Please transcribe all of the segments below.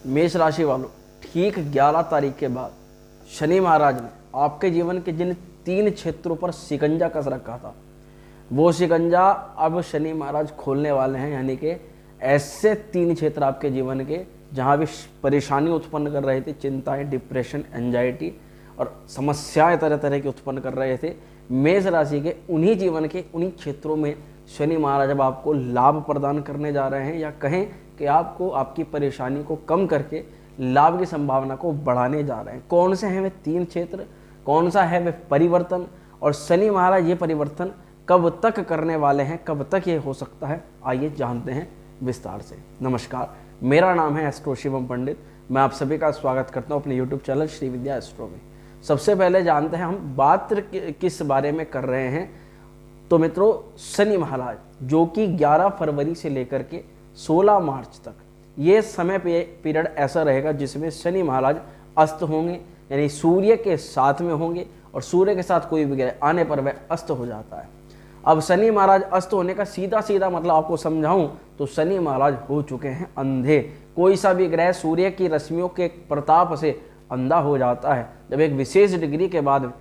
मेष राशि वालों, ठीक 11 तारीख के बाद शनि महाराज ने आपके जीवन के जिन 3 क्षेत्रों पर शिकंजा कस रखा था, वो शिकंजा अब शनि महाराज खोलने वाले हैं। यानी कि ऐसे 3 क्षेत्र आपके जीवन के जहाँ भी परेशानी उत्पन्न कर रहे थे, चिंताएं, डिप्रेशन, एंजाइटी और समस्याएं तरह तरह की उत्पन्न कर रहे थे, मेष राशि के उन्हीं जीवन के उन्हीं क्षेत्रों में शनि महाराज अब आपको लाभ प्रदान करने जा रहे हैं, या कहें कि आपको आपकी परेशानी को कम करके लाभ की संभावना को बढ़ाने जा रहे हैं। कौन से हैं वे 3 क्षेत्र, कौन सा है वे परिवर्तन, और शनि महाराज ये परिवर्तन कब तक करने वाले हैं, कब तक ये हो सकता है, आइए जानते हैं विस्तार से। नमस्कार, मेरा नाम है एस्ट्रो शिवम पंडित। मैं आप सभी का स्वागत करता हूँ अपने यूट्यूब चैनल श्री विद्या एस्ट्रो में। सबसे पहले जानते हैं हम बात किस बारे में कर रहे हैं। तो मित्रों, शनि महाराज जो कि 11 फरवरी से लेकर के 16 मार्च तक ये समय पीरियड ऐसा रहेगा जिसमें शनि महाराज अस्त होंगे, यानी सूर्य के साथ में होंगे, और सूर्य के साथ कोई भी ग्रह आने पर वह अस्त हो जाता है। अब शनि महाराज अस्त होने का सीधा सीधा मतलब आपको समझाऊं तो शनि महाराज हो चुके हैं अंधे। कोई सा भी ग्रह सूर्य की रश्मियों के प्रताप से अंधा हो जाता है, जब एक विशेष डिग्री के बाद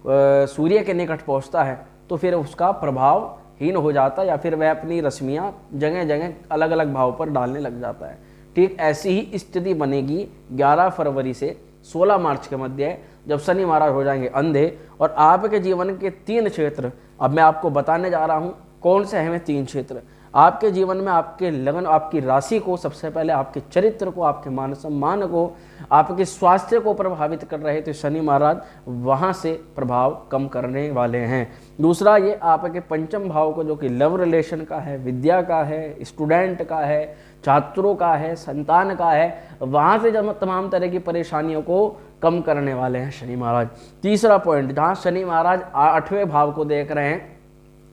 सूर्य के निकट पहुंचता है तो फिर उसका प्रभावहीन हो जाता है, या फिर वह अपनी रश्मियां जगह जगह अलग अलग भाव पर डालने लग जाता है। ठीक ऐसी ही स्थिति बनेगी 11 फरवरी से 16 मार्च के मध्य, जब शनि महाराज हो जाएंगे अंधे। और आपके जीवन के 3 क्षेत्र अब मैं आपको बताने जा रहा हूं। कौन से हैं वे 3 क्षेत्र आपके जीवन में? आपके लगन, आपकी राशि को, सबसे पहले आपके चरित्र को, आपके मान सम्मान को, आपके स्वास्थ्य को प्रभावित कर रहे थे शनि महाराज, वहां से प्रभाव कम करने वाले हैं। दूसरा, ये आपके पंचम भाव को, जो कि लव रिलेशन का है, विद्या का है, स्टूडेंट का है, छात्रों का है, संतान का है, वहां से जब तमाम तरह की परेशानियों को कम करने वाले हैं शनि महाराज। तीसरा पॉइंट, जहां शनि महाराज 8वें भाव को देख रहे हैं,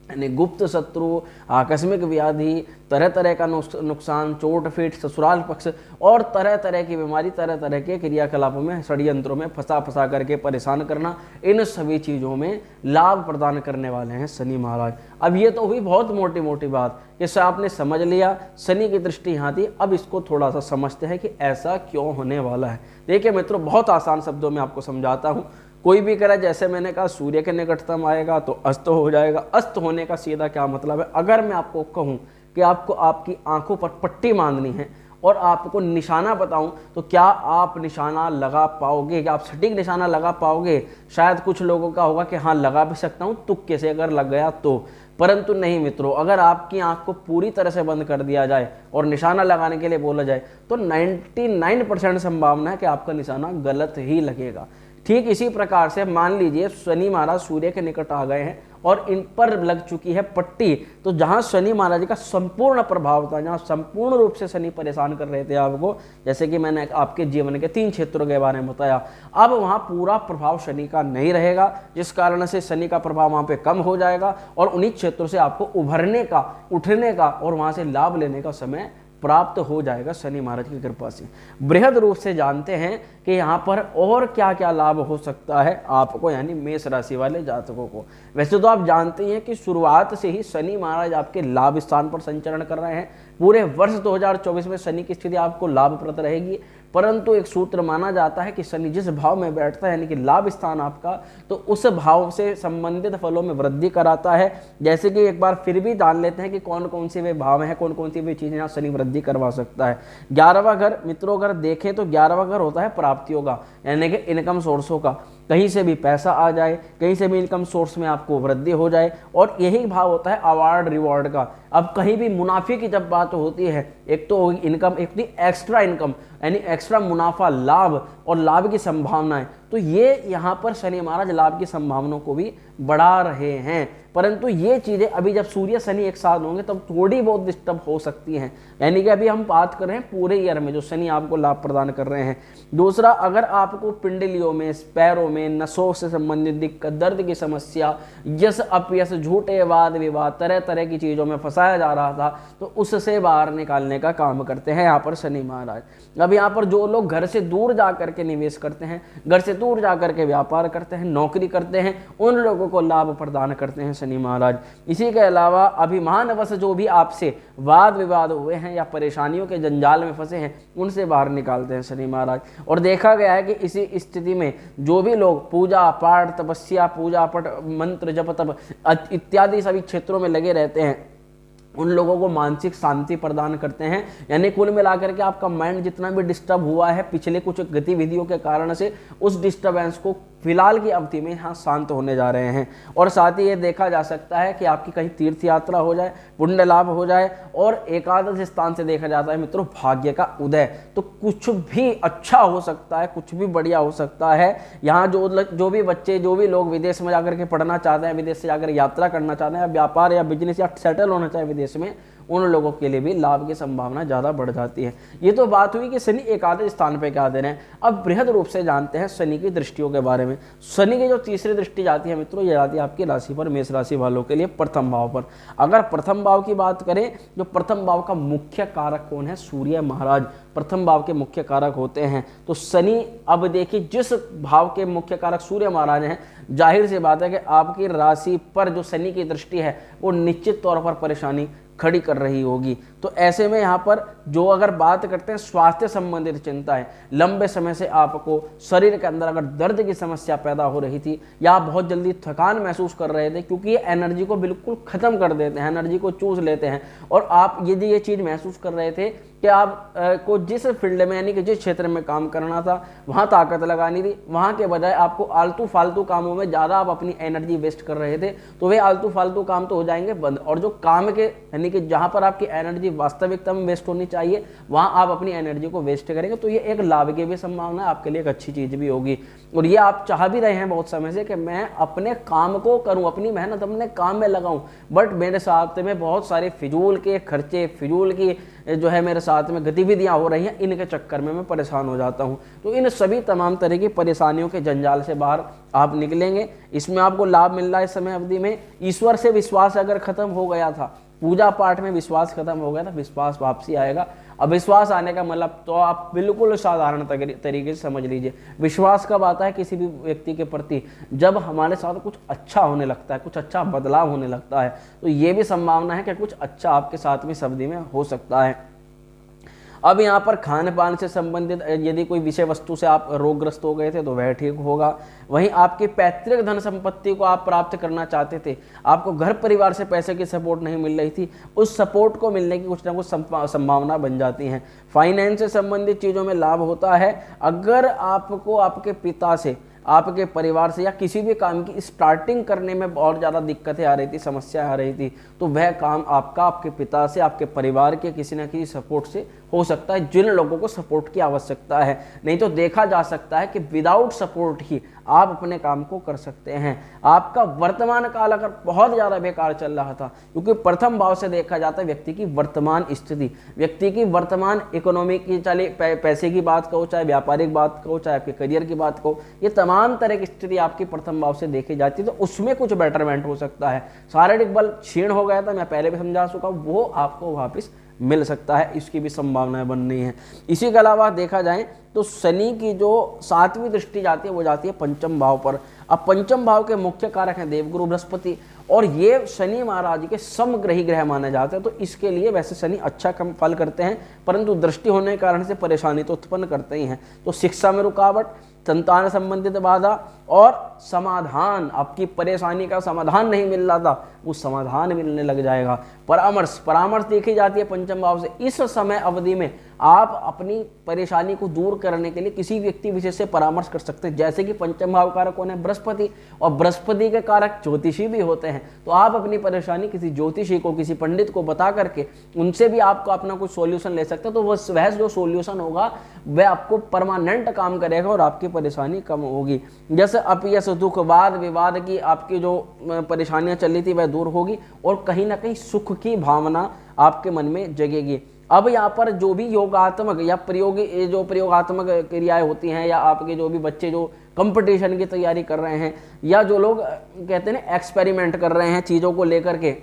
यानी गुप्त शत्रु, आकस्मिक व्याधि, तरह तरह का नुकसान, चोट फीट, ससुराल पक्ष और तरह तरह की बीमारी, तरह तरह के क्रियाकलापों में, षड्यंत्रों में फंसा करके परेशान करना, इन सभी चीज़ों में लाभ प्रदान करने वाले हैं शनि महाराज। अब ये तो हुई बहुत मोटी मोटी बात, इससे आपने समझ लिया शनि की दृष्टि यहाँ थी। अब इसको थोड़ा सा समझते हैं कि ऐसा क्यों होने वाला है। देखिए मित्रों, बहुत आसान शब्दों में आपको समझाता हूँ। कोई भी कह रहा है, जैसे मैंने कहा सूर्य के निकटतम आएगा तो अस्त हो जाएगा। अस्त होने का सीधा क्या मतलब है? अगर मैं आपको कहूं कि आपको आपकी आंखों पर पट्टी बांधनी है और आपको निशाना बताऊं, तो क्या आप निशाना लगा पाओगे? क्या आप सटीक निशाना लगा पाओगे? शायद कुछ लोगों का होगा कि हाँ लगा भी सकता हूं, तुक्के से अगर लग गया तो, परंतु नहीं मित्रों। अगर आपकी आंख को पूरी तरह से बंद कर दिया जाए और निशाना लगाने के लिए बोला जाए तो 99% संभावना है कि आपका निशाना गलत ही लगेगा। ठीक इसी प्रकार से मान लीजिए शनि महाराज सूर्य के निकट आ गए हैं और इन पर लग चुकी है पट्टी, तो जहां शनि महाराज का संपूर्ण प्रभाव था, जहां संपूर्ण रूप से शनि परेशान कर रहे थे आपको, जैसे कि मैंने आपके जीवन के 3 क्षेत्रों के बारे में बताया, अब वहां पूरा प्रभाव शनि का नहीं रहेगा, जिस कारण से शनि का प्रभाव वहां पे कम हो जाएगा और उन्हीं क्षेत्रों से आपको उभरने का, उठने का और वहां से लाभ लेने का समय प्राप्त हो जाएगा शनि महाराज की कृपा से। बृहद रूप से जानते हैं कि यहाँ पर और क्या क्या लाभ हो सकता है आपको, यानी मेष राशि वाले जातकों को। वैसे तो आप जानते हैं कि शुरुआत से ही शनि महाराज आपके लाभ स्थान पर संचरण कर रहे हैं। पूरे वर्ष 2024 में शनि की स्थिति आपको लाभप्रद रहेगी, परंतु एक सूत्र माना जाता है कि शनि जिस भाव में बैठता है, यानी कि लाभ स्थान आपका, तो उस भाव से संबंधित फलों में वृद्धि कराता है। जैसे कि एक बार फिर भी जान लेते हैं कि कौन कौन से वे भाव हैं, कौन कौन सी वे चीज़ें यहाँ शनि वृद्धि करवा सकता है। 11वां घर मित्रों अगर देखें तो 11वां घर होता है प्राप्तियों का, यानी कि इनकम सोर्सों का। कहीं से भी पैसा आ जाए, कहीं से भी इनकम सोर्स में आपको वृद्धि हो जाए, और यही भाव होता है अवार्ड रिवॉर्ड का। अब कहीं भी मुनाफे की जब बात होती है, एक तो इनकम, एक थी एक्स्ट्रा इनकम, यानी एक्स्ट्रा मुनाफा, लाभ और लाभ की संभावनाएं, तो ये यहाँ पर शनि महाराज लाभ की संभावनाओं को भी बढ़ा रहे हैं। परंतु ये चीज़ें अभी जब सूर्य शनि एक साथ होंगे तब थोड़ी बहुत डिस्टर्ब हो सकती हैं, यानी कि अभी हम बात कर रहे हैं पूरे ईयर में जो शनि आपको लाभ प्रदान कर रहे हैं। दूसरा, अगर आपको पिंडलियों में, पैरों में, नसों से संबंधित दिक्कत, दर्द की समस्या, यश अपयश, झूठे वाद विवाद, तरह तरह की चीज़ों में फंसाया जा रहा था, तो उससे बाहर निकालने का काम करते हैं यहाँ पर शनि महाराज। अब यहाँ पर जो लोग घर से दूर जा करके निवेश करते हैं, घर से दूर जाकर के व्यापार करते हैं, नौकरी करते हैं, उन लोगों को लाभ प्रदान करते हैं शनि महाराज। इसी के अलावा अभिमानवश जो भी आपसे वाद विवाद हुए हैं या परेशानियों के जंजाल में फंसे हैं, उनसे बाहर निकालते हैं शनि महाराज। और देखा गया है कि इसी स्थिति में जो भी लोग पूजा पाठ, तपस्या, पूजा पाठ, मंत्र जप तप इत्यादि सभी क्षेत्रों में लगे रहते हैं, उन लोगों को मानसिक शांति प्रदान करते हैं। यानी कुल मिलाकर के आपका माइंड जितना भी डिस्टर्ब हुआ है पिछले कुछ गतिविधियों के कारण से, उस डिस्टर्बेंस को फिलहाल की अवधि में यहाँ शांत होने जा रहे हैं। और साथ ही ये देखा जा सकता है कि आपकी कहीं तीर्थ यात्रा हो जाए, पुण्य लाभ हो जाए। और एकादश स्थान से देखा जाता है मित्रों भाग्य का उदय, तो कुछ भी अच्छा हो सकता है, कुछ भी बढ़िया हो सकता है। यहाँ जो भी बच्चे, जो भी लोग विदेश में जाकर के पढ़ना चाहते हैं, विदेश से जाकर यात्रा करना चाहते हैं, या व्यापार या बिजनेस या सेटल होना चाहे विदेश में, उन लोगों के लिए भी लाभ की संभावना ज़्यादा बढ़ जाती है। ये तो बात हुई कि शनि एकादश स्थान पे क्या दे रहे हैं। अब बृहद रूप से जानते हैं शनि की दृष्टियों के बारे में। शनि की जो तीसरी दृष्टि जाती है मित्रों, ये जाती है आपकी राशि पर, मेष राशि वालों के लिए प्रथम भाव पर। अगर प्रथम भाव की बात करें, जो प्रथम भाव का मुख्य कारक कौन है? सूर्य महाराज प्रथम भाव के मुख्य कारक होते हैं। तो शनि, अब देखिए जिस भाव के मुख्य कारक सूर्य महाराज हैं, जाहिर सी बात है कि आपकी राशि पर जो शनि की दृष्टि है वो निश्चित तौर पर परेशानी खड़ी कर रही होगी। तो ऐसे में यहाँ पर जो अगर बात करते हैं स्वास्थ्य संबंधित चिंता है, लंबे समय से आपको शरीर के अंदर अगर दर्द की समस्या पैदा हो रही थी, या आप बहुत जल्दी थकान महसूस कर रहे थे, क्योंकि ये एनर्जी को बिल्कुल खत्म कर देते हैं, एनर्जी को चूस लेते हैं। और आप यदि ये चीज़ महसूस कर रहे थे कि आप को जिस फील्ड में, यानी कि जिस क्षेत्र में काम करना था, वहाँ ताकत लगानी थी, वहाँ के बजाय आपको आलतू फालतू कामों में ज़्यादा आप अपनी एनर्जी वेस्ट कर रहे थे, तो वे आलतू फालतू काम तो हो जाएंगे बंद। और जो काम के, यानी कि जहाँ पर आपकी एनर्जी वास्तविकता में वेस्ट होनी चाहिए, वहाँ आप अपनी एनर्जी को वेस्ट करेंगे। तो ये एक लाभ की भी संभावना है, आपके लिए एक अच्छी चीज़ भी होगी। और ये आप चाह भी रहे हैं बहुत समय से कि मैं अपने काम को करूं, अपनी मेहनत अपने काम में लगाऊं, बट मेरे साथ में बहुत सारे फिजूल के खर्चे, फिजूल की जो है मेरे साथ में गतिविधियां हो रही हैं, इनके चक्कर में मैं परेशान हो जाता हूं। तो इन सभी तमाम तरह की परेशानियों के जंजाल से बाहर आप निकलेंगे। इसमें आपको लाभ मिल रहा है इस समय अवधि में। ईश्वर से विश्वास अगर खत्म हो गया था, पूजा पाठ में विश्वास खत्म हो गया था, विश्वास वापसी आएगा। अब विश्वास आने का मतलब तो आप बिल्कुल साधारण तरीके से समझ लीजिए। विश्वास कब आता है किसी भी व्यक्ति के प्रति? जब हमारे साथ कुछ अच्छा होने लगता है, कुछ अच्छा बदलाव होने लगता है। तो ये भी संभावना है कि कुछ अच्छा आपके साथ में इस अवधि में हो सकता है। अब यहाँ पर खान पान से संबंधित यदि कोई विषय वस्तु से आप रोगग्रस्त हो गए थे तो वह ठीक होगा। वहीं आपकी पैतृक धन संपत्ति को आप प्राप्त करना चाहते थे, आपको घर परिवार से पैसे की सपोर्ट नहीं मिल रही थी, उस सपोर्ट को मिलने की कुछ ना कुछ संभावना बन जाती है। फाइनेंस से संबंधित चीज़ों में लाभ होता है। अगर आपको आपके पिता से, आपके परिवार से या किसी भी काम की स्टार्टिंग करने में बहुत ज़्यादा दिक्कतें आ रही थी, समस्या आ रही थी, तो वह काम आपका आपके पिता से, आपके परिवार के किसी न किसी सपोर्ट से हो सकता है, जिन लोगों को सपोर्ट की आवश्यकता है। नहीं तो देखा जा सकता है कि विदाउट सपोर्ट ही आप अपने काम को कर सकते हैं। आपका वर्तमान काल अगर बहुत ज़्यादा बेकार चल रहा था, क्योंकि प्रथम भाव से देखा जाता है व्यक्ति की वर्तमान स्थिति, व्यक्ति की वर्तमान इकोनॉमी की, चाहे पैसे की बात कहो, चाहे व्यापारिक बात कहो, चाहे आपके करियर की बात कहो, ये तमाम तरह की स्थिति आपकी प्रथम भाव से देखी जाती है। तो उसमें कुछ बेटरमेंट हो सकता है। शारीरिक बल क्षीण हो गया था, मैं पहले भी समझा चुका हूँ, वो आपको वापस मिल सकता है, इसकी भी संभावनाएं बन रही हैं। इसी के अलावा देखा जाए तो शनि की जो 7वीं दृष्टि जाती है वो जाती है पंचम भाव पर। अब पंचम भाव के मुख्य कारक हैं देवगुरु बृहस्पति, और ये शनि महाराज के समग्रही ग्रह माने जाते हैं। तो इसके लिए वैसे शनि अच्छा कम फल करते हैं, परंतु दृष्टि होने के कारण से परेशानी तो उत्पन्न करते ही हैं। तो शिक्षा में रुकावट, संतान संबंधित बाधा और समाधान, आपकी परेशानी का समाधान नहीं मिल रहा था, वो समाधान मिलने लग जाएगा। परामर्श देखी जाती है पंचम भाव से। इस समय अवधि में आप अपनी परेशानी को दूर करने के लिए किसी व्यक्ति विशेष से परामर्श कर सकते हैं। जैसे कि पंचम भाव कारक कौन है? बृहस्पति, और बृहस्पति के कारक ज्योतिषी भी होते हैं। तो आप अपनी परेशानी किसी ज्योतिषी को, किसी पंडित को बता करके उनसे भी आपको अपना कुछ सॉल्यूशन ले सकते हैं। तो वह जो सॉल्यूशन होगा वह आपको परमानेंट काम करेगा और आपकी परेशानी कम होगी। जैसे अपयश, दुख, वाद विवाद की आपकी जो परेशानियां चल रही थी वह दूर होगी, और कहीं ना कहीं सुख की भावना आपके मन में जगेगी। अब यहाँ पर जो भी योगात्मक या प्रयोगात्मक क्रियाएं होती हैं, या आपके जो भी बच्चे जो कंपटीशन की तैयारी कर रहे हैं, या जो लोग कहते हैं एक्सपेरिमेंट कर रहे हैं चीज़ों को लेकर के,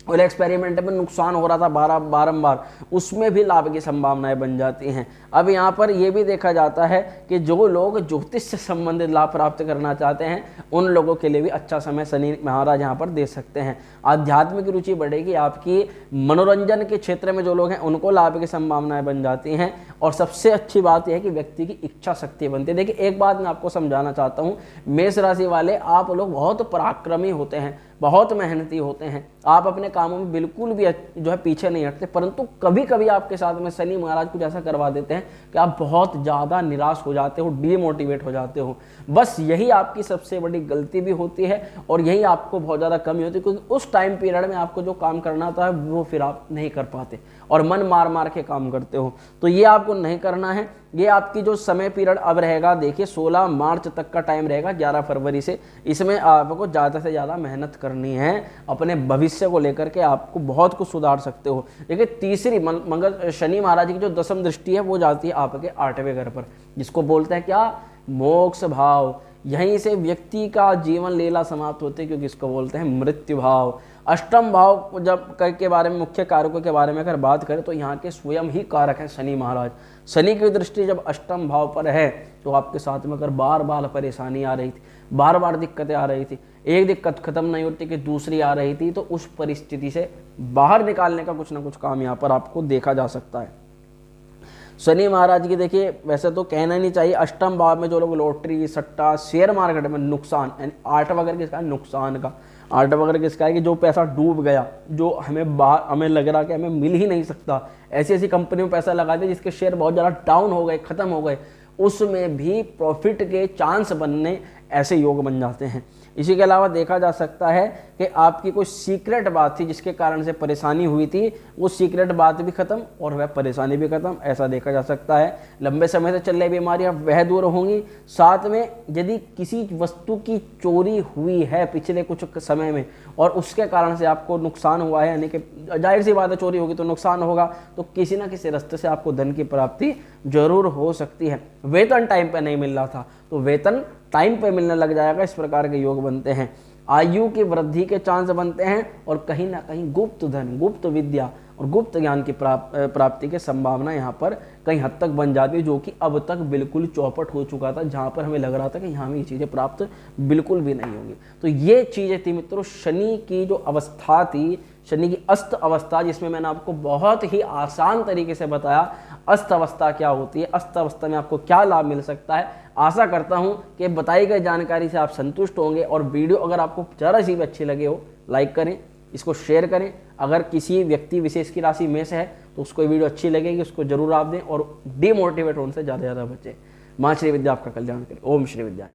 और एक्सपेरिमेंट में नुकसान हो रहा था बारंबार, उसमें भी लाभ की संभावनाएं बन जाती हैं। अब यहाँ पर यह भी देखा जाता है कि जो लोग ज्योतिष से संबंधित लाभ प्राप्त करना चाहते हैं उन लोगों के लिए भी अच्छा समय शनि महाराज यहाँ पर दे सकते हैं। आध्यात्मिक रुचि बढ़ेगी आपकी, मनोरंजन के क्षेत्र में जो लोग हैं उनको लाभ की संभावनाएं बन जाती हैं। और सबसे अच्छी बात यह है कि व्यक्ति की इच्छा शक्ति बनती है। देखिए एक बात मैं आपको समझाना चाहता हूँ, मेष राशि वाले आप लोग बहुत पराक्रमी होते हैं, बहुत मेहनती होते हैं, आप अपने कामों में बिल्कुल भी जो है पीछे नहीं हटते, परंतु कभी कभी आपके साथ में शनि महाराज कुछ ऐसा करवा देते हैं कि आप बहुत ज़्यादा निराश हो जाते हो, डीमोटिवेट हो जाते हो। बस यही आपकी सबसे बड़ी गलती भी होती है और यही आपको बहुत ज़्यादा कमी होती है, क्योंकि उस टाइम पीरियड में आपको जो काम करना था वो फिर आप नहीं कर पाते और मन मार मार के काम करते हो। तो ये आपको नहीं करना है। ये आपकी जो समय पीरियड अब रहेगा, देखिए 16 मार्च तक का टाइम रहेगा 11 फरवरी से, इसमें आपको ज़्यादा से ज़्यादा मेहनत करनी है अपने भविष्य को लेकर के, आपको बहुत कुछ सुधार सकते हो। देखिए तीसरी मंगल शनि महाराज की जो दसम दृष्टि है वो जाती है आपके 8वें घर पर, जिसको बोलते हैं क्या, मोक्ष भाव। यहीं से व्यक्ति का जीवन लीला समाप्त होती है, क्योंकि इसको बोलते हैं मृत्यु भाव। अष्टम भाव जब के बारे में, मुख्य कारकों के बारे में अगर बात करें तो यहाँ के स्वयं ही कारक हैं शनि महाराज। शनि की दृष्टि जब अष्टम भाव पर है तो आपके साथ में अगर बार बार परेशानी आ रही थी, बार बार दिक्कतें आ रही थी, एक दिक्कत खत्म नहीं होती कि दूसरी आ रही थी, तो उस परिस्थिति से बाहर निकालने का कुछ ना कुछ काम यहाँ पर आपको देखा जा सकता है। शनि महाराज की देखिए वैसे तो कहना नहीं चाहिए, अष्टम भाव में जो लोग लॉटरी, सट्टा, शेयर मार्केट में नुकसान, यानी 8वां घर किसका है, नुकसान का। 8वां घर किसका है कि जो पैसा डूब गया, जो हमें लग रहा कि हमें मिल ही नहीं सकता, ऐसी ऐसी कंपनी में पैसा लगा दिया जिसके शेयर बहुत ज़्यादा डाउन हो गए, खत्म हो गए, उसमें भी प्रॉफिट के चांस बनने ऐसे योग बन जाते हैं। इसी के अलावा देखा जा सकता है कि आपकी कोई सीक्रेट बात थी जिसके कारण से परेशानी हुई थी, वो सीक्रेट बात भी खत्म और वह परेशानी भी खत्म, ऐसा देखा जा सकता है। लंबे समय से चल रही बीमारियां वह दूर होंगी। साथ में यदि किसी वस्तु की चोरी हुई है पिछले कुछ समय में और उसके कारण से आपको नुकसान हुआ है, यानी कि जाहिर सी बात है चोरी होगी तो नुकसान होगा, तो किसी ना किसी रास्ते से आपको धन की प्राप्ति जरूर हो सकती है। वेतन टाइम पे नहीं मिल रहा था तो वेतन टाइम पे मिलने लग जाएगा, इस प्रकार के योग बनते हैं। आयु की वृद्धि के चांस बनते हैं और कहीं ना कहीं गुप्त धन, गुप्त विद्या और गुप्त ज्ञान की प्राप्ति की संभावना यहाँ पर कहीं हद तक बन जाती है, जो कि अब तक बिल्कुल चौपट हो चुका था, जहाँ पर हमें लग रहा था कि यहाँ में ये चीज़ें प्राप्त बिल्कुल भी नहीं होंगी। तो ये चीज़ें थी मित्रों शनि की जो अवस्था थी, शनि की अस्त अवस्था, जिसमें मैंने आपको बहुत ही आसान तरीके से बताया अस्त अवस्था क्या होती है, अस्त अवस्था में आपको क्या लाभ मिल सकता है। आशा करता हूं कि बताई गई जानकारी से आप संतुष्ट होंगे और वीडियो अगर आपको जरा सी भी अच्छी लगे हो लाइक करें, इसको शेयर करें। अगर किसी व्यक्ति विशेष की राशि में से है तो उसको वीडियो अच्छी लगेगी, उसको जरूर आप दें और डिमोटिवेट होने से ज़्यादा बचें। मां श्री विद्या आपका कल्याण करें। ओम श्री विद्या।